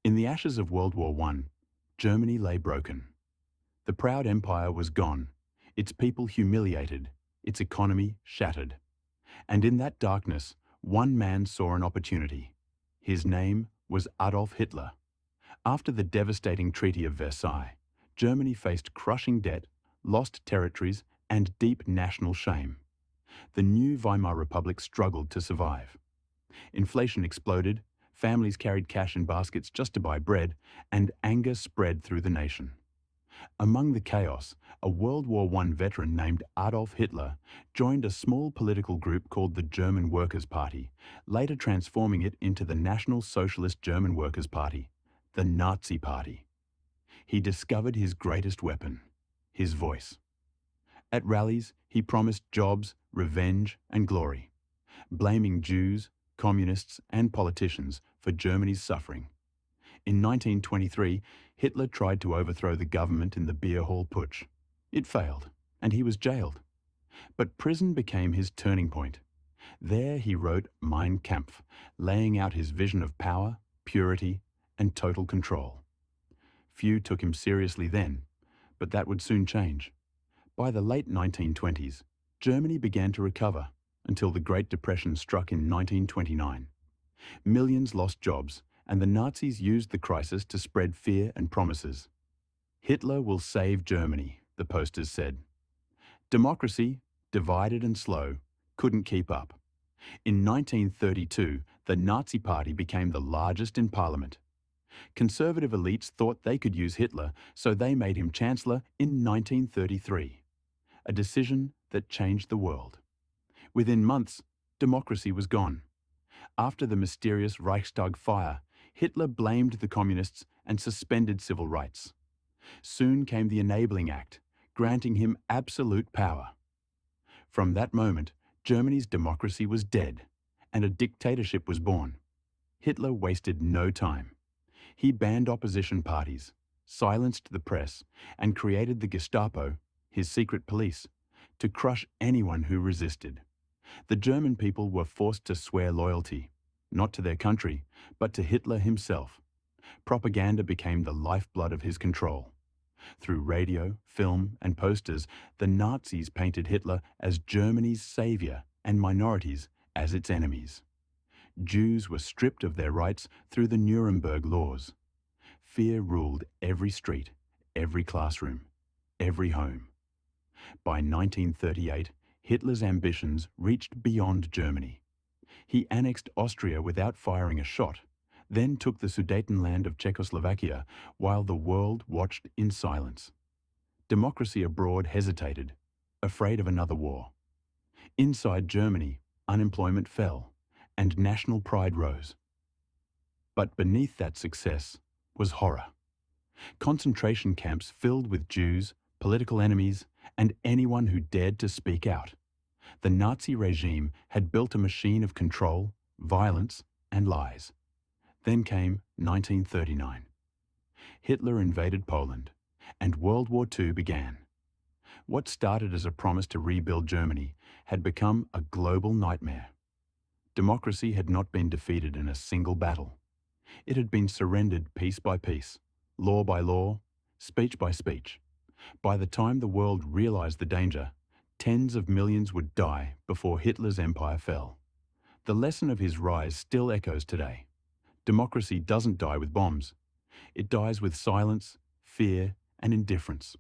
In the ashes of World War I, Germany lay broken. The proud empire was gone, its people humiliated, its economy shattered. And in that darkness, one man saw an opportunity. His name was Adolf Hitler. After the devastating Treaty of Versailles, Germany faced crushing debt, lost territories, and deep national shame. The new Weimar Republic struggled to survive. Inflation exploded, families carried cash in baskets just to buy bread, and anger spread through the nation. Among the chaos, a World War I veteran named Adolf Hitler joined a small political group called the German Workers' Party, later transforming it into the National Socialist German Workers' Party, the Nazi Party. He discovered his greatest weapon, his voice. At rallies, he promised jobs, revenge, and glory, blaming Jews, communists, and politicians for Germany's suffering. In 1923, Hitler tried to overthrow the government in the beer hall putsch. It failed, and he was jailed. But prison became his turning point. There he wrote Mein Kampf, laying out his vision of power, purity, and total control. Few took him seriously then, but that would soon change. By the late 1920s, Germany began to recover until the Great Depression struck in 1929. Millions lost jobs, and the Nazis used the crisis to spread fear and promises. Hitler will save Germany, the posters said. Democracy, divided and slow, couldn't keep up. In 1932, the Nazi Party became the largest in parliament. Conservative elites thought they could use Hitler, so they made him chancellor in 1933, a decision that changed the world. Within months, democracy was gone. After the mysterious Reichstag fire, Hitler blamed the communists and suspended civil rights. Soon came the Enabling Act, granting him absolute power. From that moment, Germany's democracy was dead, and a dictatorship was born. Hitler wasted no time. He banned opposition parties, silenced the press, and created the Gestapo, his secret police, to crush anyone who resisted. The German people were forced to swear loyalty, not to their country, but to Hitler himself. Propaganda became the lifeblood of his control. Through radio, film, and posters, the Nazis painted Hitler as Germany's savior and minorities as its enemies. Jews were stripped of their rights through the Nuremberg laws. Fear ruled every street, every classroom, every home. By 1938, Hitler's ambitions reached beyond Germany. He annexed Austria without firing a shot, then took the Sudetenland of Czechoslovakia while the world watched in silence. Democracy abroad hesitated, afraid of another war. Inside Germany, unemployment fell, and national pride rose. But beneath that success was horror. Concentration camps filled with Jews, political enemies, and anyone who dared to speak out. The Nazi regime had built a machine of control, violence, and lies. Then came 1939. Hitler invaded Poland, and World War II began. What started as a promise to rebuild Germany had become a global nightmare. Democracy had not been defeated in a single battle. It had been surrendered piece by piece, law by law, speech by speech. By the time the world realized the danger, tens of millions would die before Hitler's empire fell. The lesson of his rise still echoes today. Democracy doesn't die with bombs. It dies with silence, fear, and indifference.